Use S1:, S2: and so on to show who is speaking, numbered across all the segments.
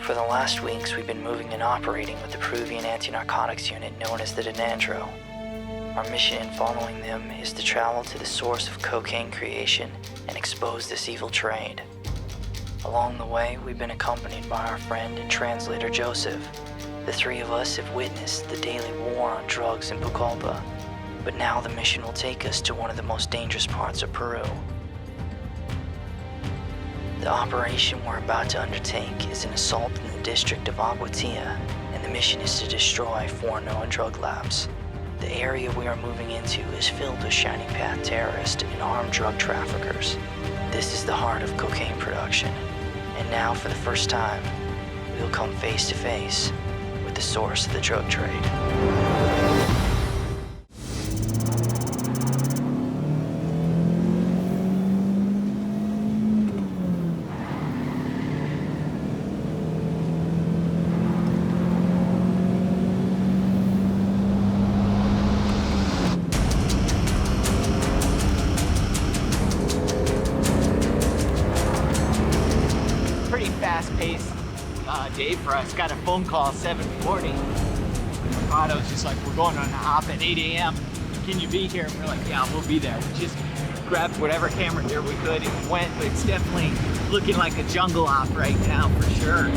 S1: For the last weeks, we've been moving and operating with the Peruvian anti-narcotics unit known as the Denandro. Our mission in following them is to travel to the source of cocaine creation and expose this evil trade. Along the way, we've been accompanied by our friend and translator Joseph. The three of us have witnessed the daily war on drugs in Pucallpa, but now the mission will take us to one of the most dangerous parts of Peru. The operation we're about to undertake is an assault in the district of Aguatilla, and the mission is to destroy 4 known drug labs. The area we are moving into is filled with Shining Path terrorists and armed drug traffickers. This is the heart of cocaine production, and now for the first time, we'll come face to face with the source of the drug trade.
S2: Fast-paced day for us. Got a phone call at 7:40. Prado's just like, we're going on a hop at 8 a.m. Can you be here? And we're like, yeah, we'll be there. We just grabbed whatever camera gear we could and went, but it's definitely looking like a jungle hop right now for sure.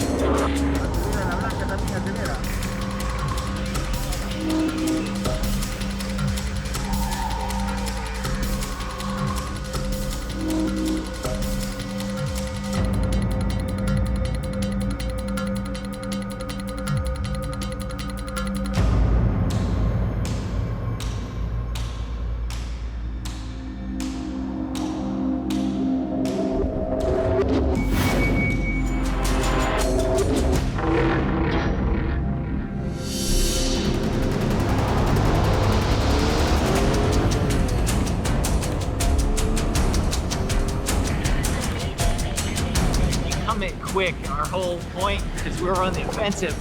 S2: Quick. Our whole point, because we're on the offensive,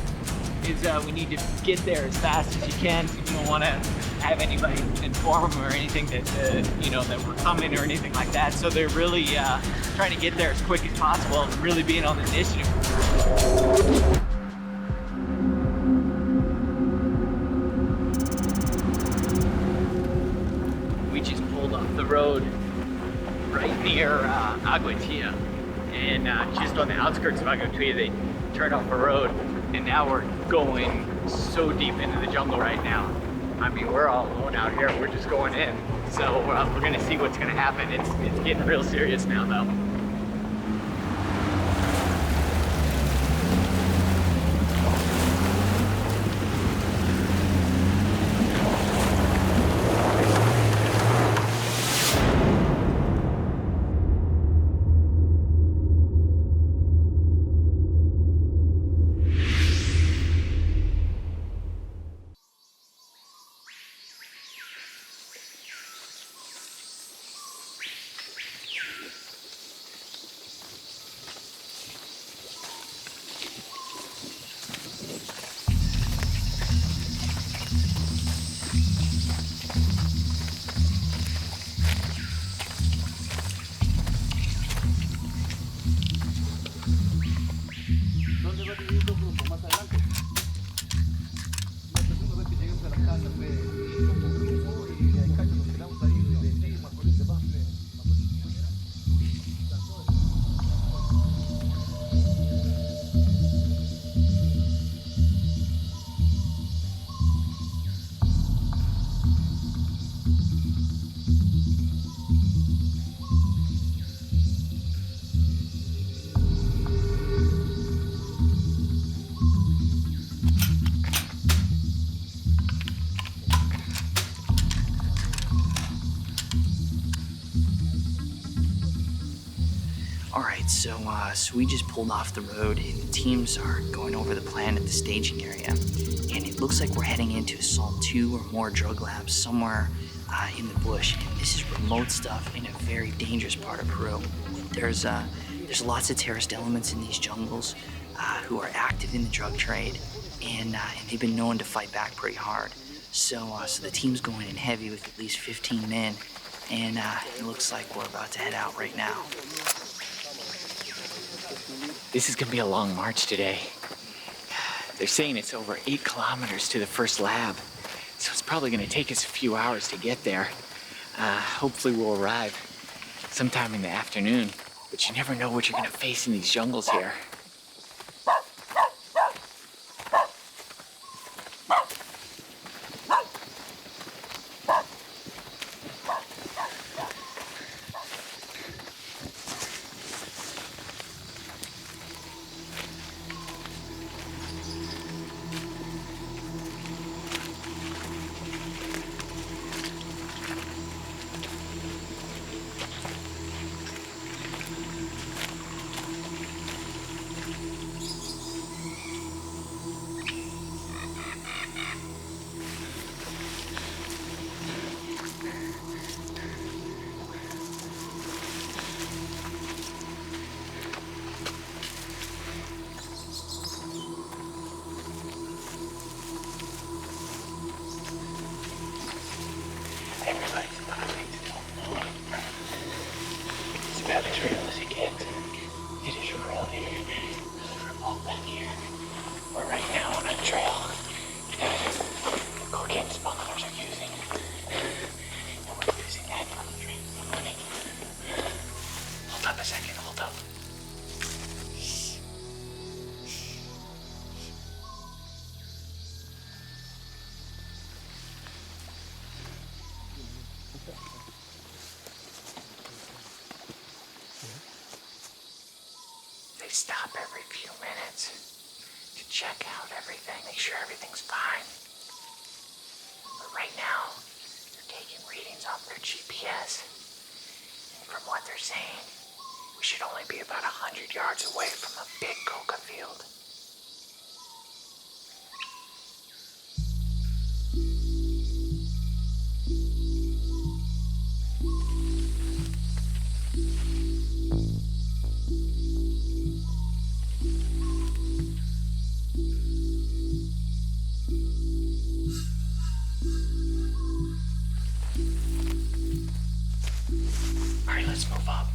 S2: is we need to get there as fast as you can. You don't want to have anybody inform them or anything that that we're coming or anything like that. So they're really trying to get there as quick as possible and really being on the initiative. We just pulled off the road right near Aguatilla. And just on the outskirts of Aguatilla, they turned off the road, and now we're going so deep into the jungle right now. I mean, we're all alone out here. We're just going in. So we're gonna see what's gonna happen. It's getting real serious now, though.
S1: So we just pulled off the road, and the teams are going over the plan at the staging area. And it looks like we're heading in to assault 2 or more drug labs somewhere in the bush. And this is remote stuff in a very dangerous part of Peru. There's lots of terrorist elements in these jungles who are active in the drug trade, and they've been known to fight back pretty hard. So the team's going in heavy with at least 15 men, and it looks like we're about to head out right now.
S2: This is gonna be a long march today. They're saying it's over 8 kilometers to the first lab, so it's probably gonna take us a few hours to get there. Hopefully we'll arrive sometime in the afternoon, but you never know what you're gonna face in these jungles here. They stop every few minutes to check out everything, make sure everything's fine. But right now, they're taking readings off their GPS. And from what they're saying, we should only be about 100 yards away from a big coca field. Let's move up.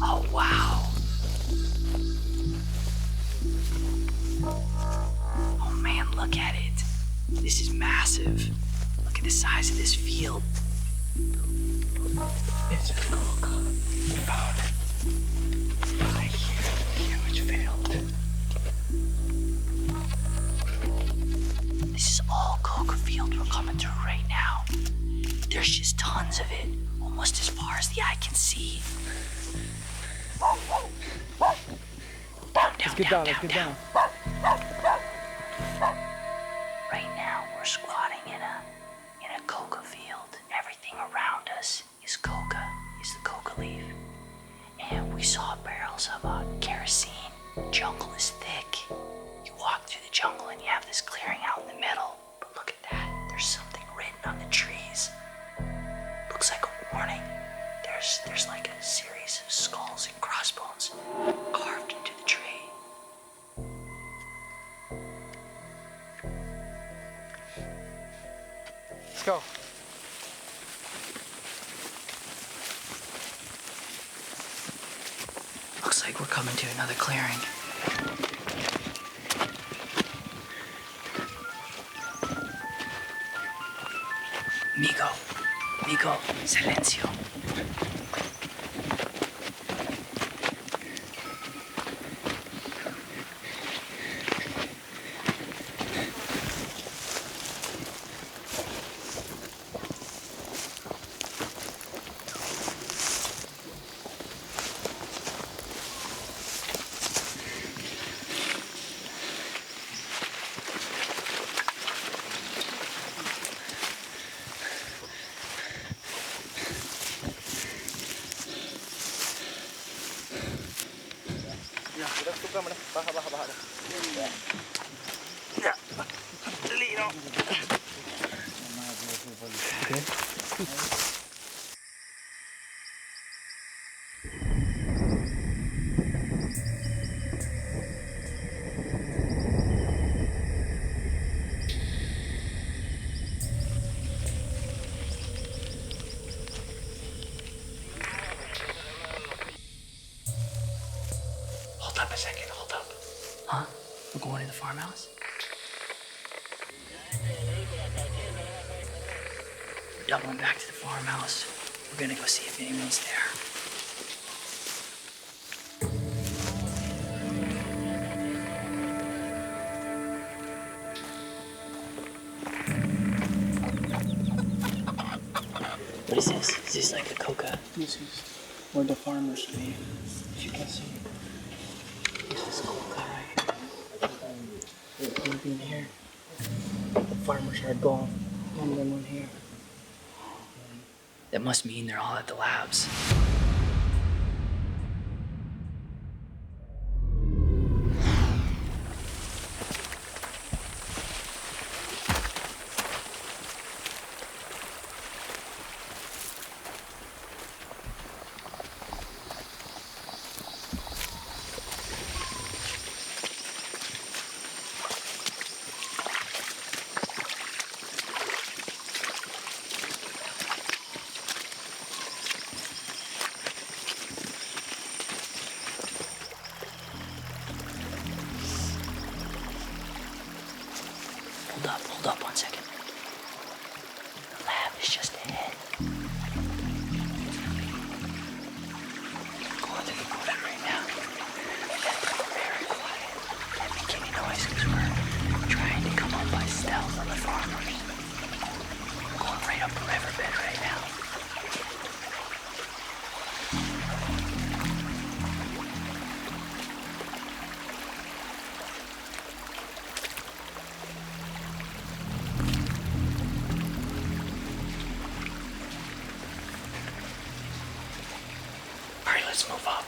S2: Oh, wow. Oh, man, look at it. This is massive. Look at the size of this field. It's a coca. We found it. A huge field. This is all coca field we're coming through right now. There's just tons of it, almost as far as the eye can see. Down. Right now, we're squatting in a coca field. Everything around us is coca, is the coca leaf. And we saw barrels of kerosene. Jungle is thick. You walk through the jungle and you have this clearing out in the middle. But look at that. There's something written on the trees. Looks like a warning. There's like a series of skulls and crossbones carved into the tree.
S3: Let's go.
S1: Looks like we're coming to another clearing. Migo, silencio. Hold up a second, hold up. Huh? We're going to the farmhouse? We're doubling back to the farmhouse. We're gonna go see if anyone's there. What is this? Is this like a coca?
S3: This is where the farmers live. If you can see, this is coca right here. Maybe in here. The farmers are gone. None of them are here.
S1: That must mean they're all at the labs. Hold up 1 second. The lab is just ahead. Going through the bush right now. We have to be very quiet. Can't make any noise because we're trying to come up by stealth on the farmers. We're going right up the riverbed right now. Let's move up.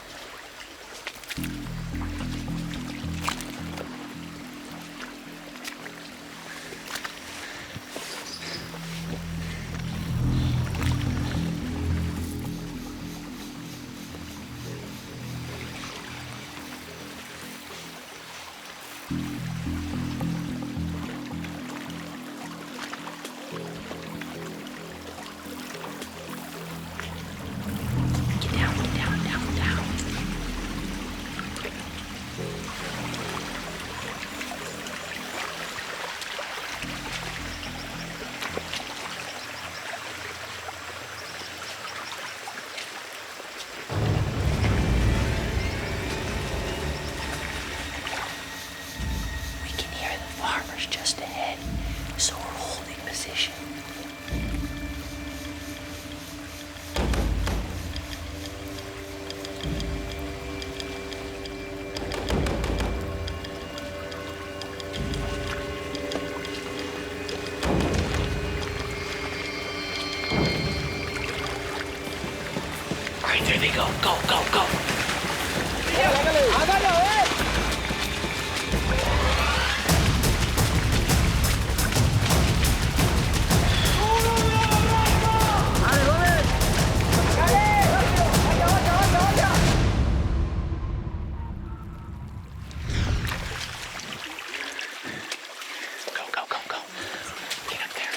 S1: Get down. We can hear the farmers just ahead, so we're holding position. All right, there they go. Go. Go. Get up there.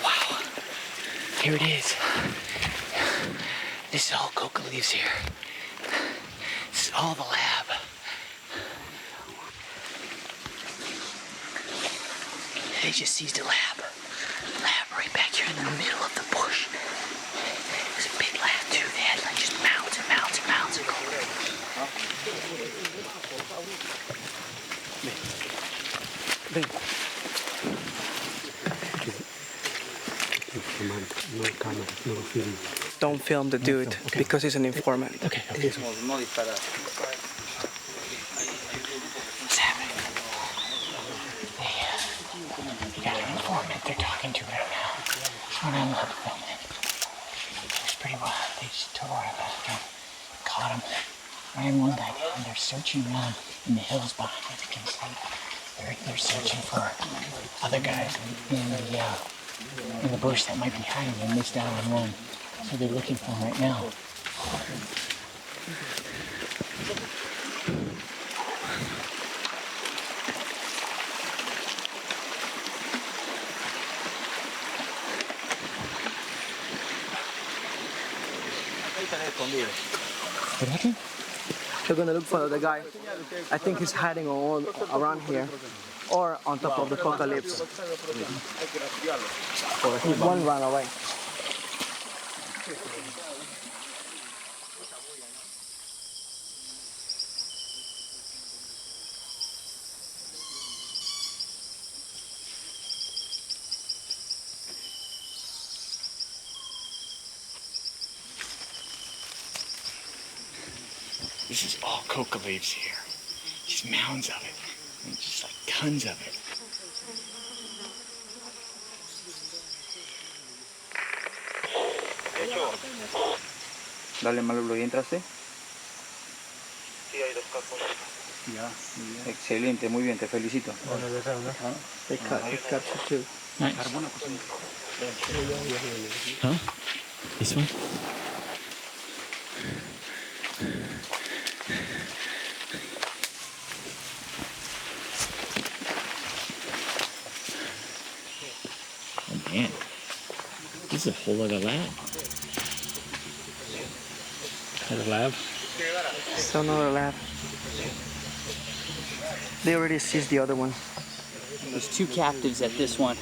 S1: Wow. Here it is. This is all coca leaves here. This is all the lab. They just seized a lab. Lab right back here in the middle of the bush. There's a big lab too. They had like just mounds of coca.
S3: Ven. Don't film the dude because he's an informant.
S1: Okay. What's happening? They got an informant they're talking to right now. We're not allowed to film it. It's pretty wild. They just tore our last him. Caught him. Ran one guy down. They're searching around in the hills behind the campsite. They're searching for a
S3: other guys in the bush that might be hiding in this down room. So they're looking for him right now. What happened?
S4: They're gonna look for the guy. I think he's hiding all around here or on top of the apocalypse. One ran away.
S3: This is all coca leaves here. Just mounds of it. And just like tons of it.
S5: Dale, Malulo, ¿y entraste?
S6: Sí, hay 2 capos.
S5: Ya, muy bien. Excelente, muy bien, te felicito.
S4: They captured two.
S3: Nice. Huh? This one? Oh man, this is a whole other lab. Another lab?
S4: It's another lab. They already seized the other one.
S1: There's 2 captives at this one.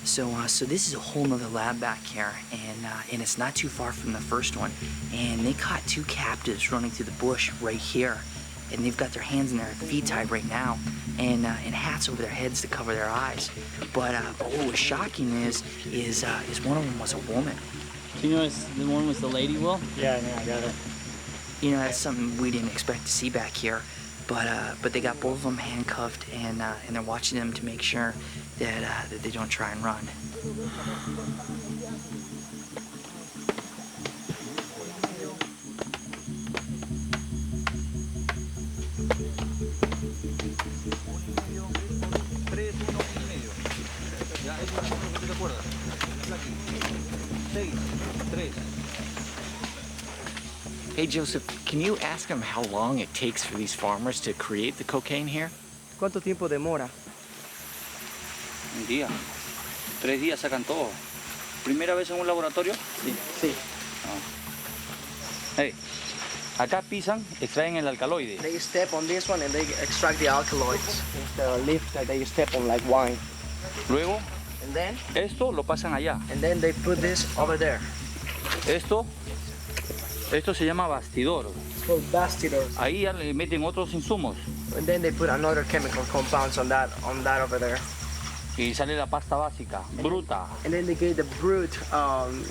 S1: So this is a whole nother lab back here, and it's not too far from the first one. And they caught 2 captives running through the bush right here, and they've got their hands and their feet tied right now, and hats over their heads to cover their eyes. But what was shocking is one of them was a woman.
S2: Do you notice the one was the lady, Will?
S3: Yeah, I got it.
S1: You know, that's something we didn't expect to see back here. But they got both of them handcuffed, and they're watching them to make sure that they don't try and run.
S3: Hey Joseph, can you ask him how long it takes for these farmers to create the cocaine here?
S4: ¿Cuánto tiempo demora?
S5: Un día. 3 días sacan todo. ¿Primera vez en un laboratorio? Sí.
S4: Sí.
S5: Hey, acá pisan, extraen el alcaloide.
S4: They step on this one and they extract the alkaloids. It's the leaf that they step on like wine.
S5: Luego,
S4: And then
S5: esto lo pasan allá.
S4: they put this over there.
S5: Esto se llama bastidor.
S4: It's called bastidor.
S5: Ahí ya le meten otros insumos.
S4: And then they put another chemical compounds on that over there.
S5: Y sale la pasta básica, bruta.
S4: And then they get the brute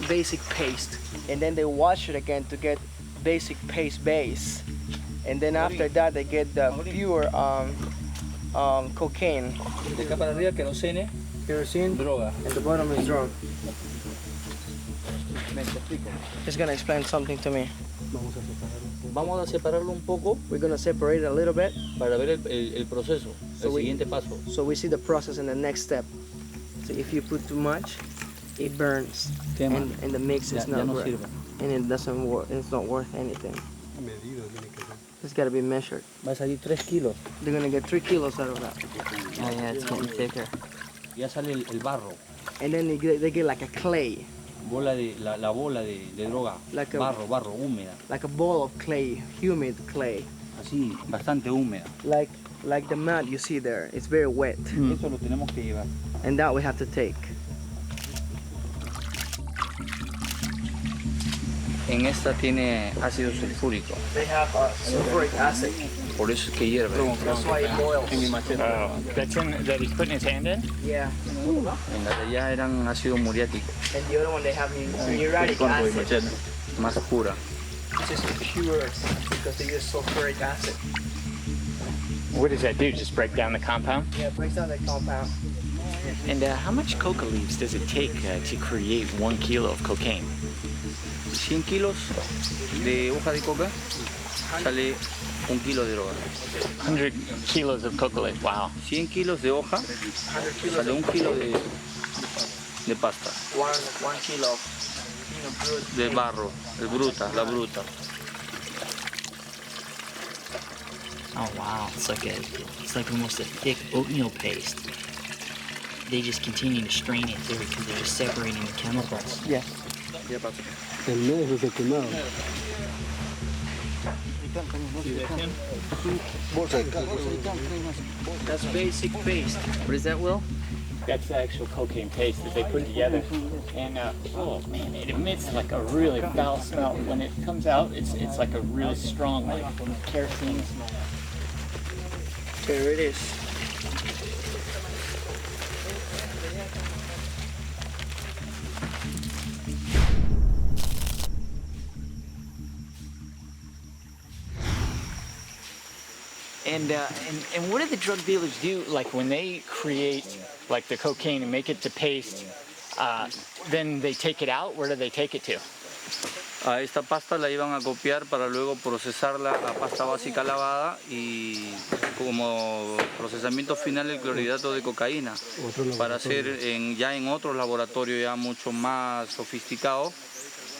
S4: basic paste. And then they wash it again to get basic paste base. And then after that they get the pure cocaine.
S5: De acá para arriba, querosene,
S4: Kerosene.
S5: droga.
S4: And the bottom is drug. He's gonna explain something to me.
S5: Vamos a separarlo un poco
S4: We're gonna separate it a little bit
S5: para ver el proceso,
S4: So
S5: el
S4: we-
S5: siguiente paso.
S4: so we see the process in the next step. So if you put too much, it burns.
S5: Quema.
S4: And the mix is
S5: Ya
S4: not
S5: no
S4: worth,
S5: sirve.
S4: and it doesn't work. It's not worth anything. It's gotta be measured.
S5: Va a salir 3 kilos.
S4: They're gonna get 3 kilos out of that. Oh yeah, it's getting thicker.
S5: Ya sale el barro,
S4: And then they get like a clay,
S5: la bola de droga.
S4: Like a-
S5: barro, húmeda.
S4: like a ball of clay, humid clay,
S5: Así, bastante húmeda.
S4: like the mud you see there. It's very wet,
S5: Eso lo tenemos que llevar.
S4: and that we have to take.
S5: En esta tiene ácido sulfúrico,
S4: They have sulfuric acid.
S5: por eso es que hierve.
S4: That's why it boils.
S2: That he's putting his hand in?
S4: Yeah.
S5: En la de allá eran ácido muriático,
S4: And the other one they have muriatic acid.
S5: más pura.
S4: It's just pure because they use sulfuric acid.
S2: What does that do? Just break down the compound?
S4: Yeah, it breaks down the compound.
S3: And how much coca leaves does it take to create 1 kilo of cocaine?
S5: 100 kilos de hoja de coca sale 1 kilo de droga.
S2: 100 kilos of coca leaf. Wow.
S5: 100 kilos de hoja, sale 1 kilo de pasta.
S4: 1 kilo
S5: De barro, la bruta.
S1: Oh wow, it's like almost a thick oatmeal paste. They just continue to strain it through because they're just separating the chemicals.
S4: Yeah.
S3: El negro se quemado.
S4: That's basic paste. What is that, Will?
S2: That's the actual cocaine paste that they put together. And oh man, it emits like a really foul smell. When it comes out, it's like a really strong, like kerosene smell.
S4: There it is.
S2: And what do the drug dealers do? Like when they create like the cocaine and make it to paste, then they take it out. Where do they take it to?
S5: A esta pasta la iban a copiar para luego procesarla a pasta básica lavada y como procesamiento final el clorhidrato de cocaína para hacer ya en otros laboratorios ya mucho más sofisticados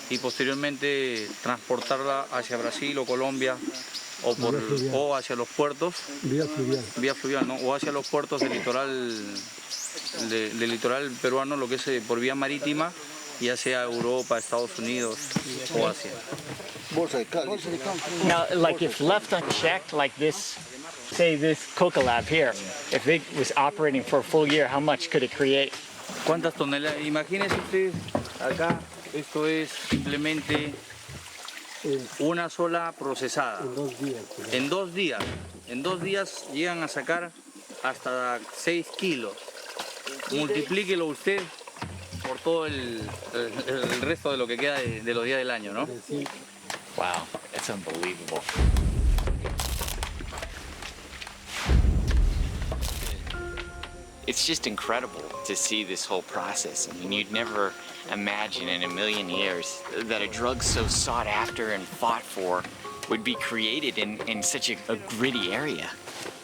S5: y posteriormente transportarla hacia Brasil o Colombia o hacia los puertos vía fluvial, ¿no? O hacia los puertos del litoral peruano, lo que es por vía marítima, ya sea Europa, Estados Unidos o Asia.
S2: Now, like if left unchecked, like this, say this coca lab here, if it was operating for a full year, how much could it create?
S5: ¿Cuántas toneladas? Imagínense ustedes, acá, esto es simplemente una sola procesada. En 2 días. En 2 días llegan a sacar hasta 6 kilos. Multiplíquelo usted por todo el resto de lo que queda de los días del año, ¿no?
S2: Wow, that's unbelievable.
S7: It's just incredible to see this whole process. I mean, you'd never imagine in a million years that a drug so sought after and fought for would be created in such a gritty area.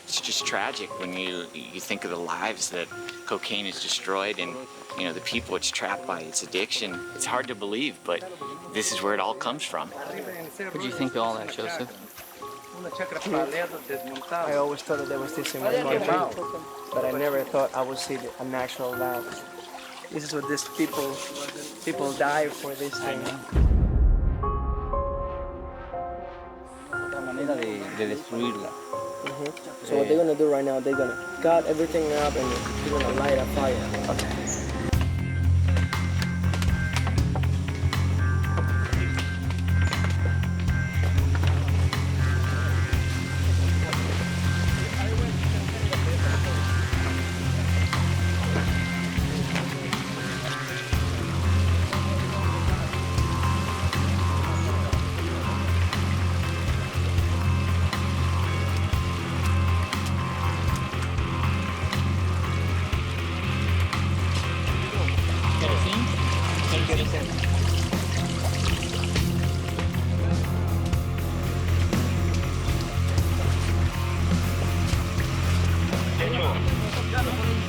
S7: It's just tragic when you think of the lives that cocaine has destroyed and the people it's trapped by its addiction. It's hard to believe, but this is where it all comes from.
S5: What do you think of all that, Joseph?
S4: I always thought that there was this in my mouth, but I never thought I would see a natural lab. This is what these people die for this thing.
S5: Otra manera de destruirla.
S4: So what they're gonna do right now, they're gonna cut everything up and they're gonna light a fire. Okay.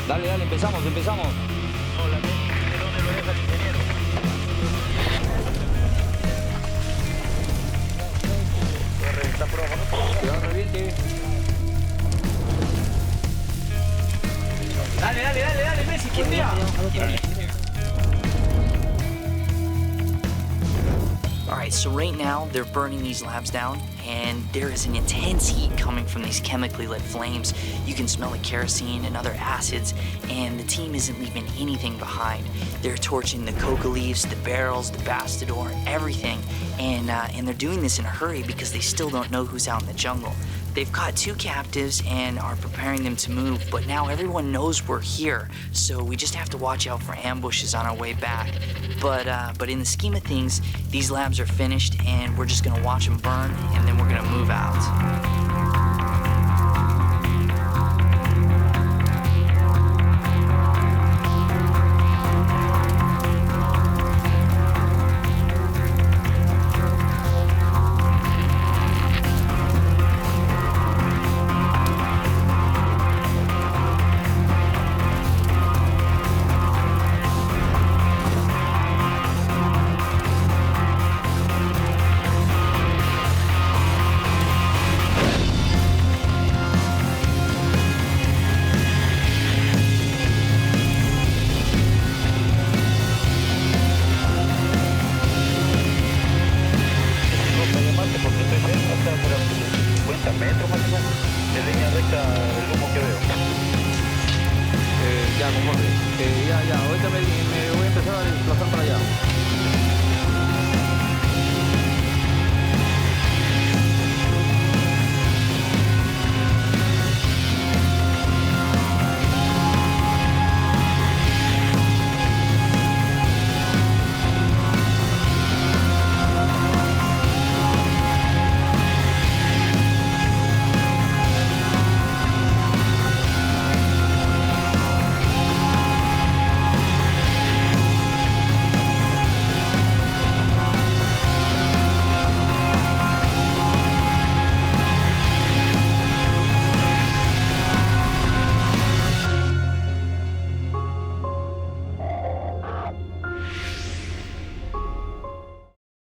S5: Dale, empezamos. Cuidado, reviente.
S2: Dale, Messi, ¿quién día?
S1: Alright, so right now they're burning these labs down and there is an intense heat coming from these chemically lit flames. You can smell the kerosene and other acids, and the team isn't leaving anything behind. They're torching the coca leaves, the barrels, the bastidor, everything, and they're doing this in a hurry because they still don't know who's out in the jungle. They've caught 2 captives and are preparing them to move, but now everyone knows we're here, so we just have to watch out for ambushes on our way back. But in the scheme of things, these labs are finished and we're just gonna watch them burn and then we're gonna move out.
S6: metros más o menos, en línea recta el humo que veo.
S5: Ya, conforme. Ya, ahorita me voy a empezar a desplazar para allá.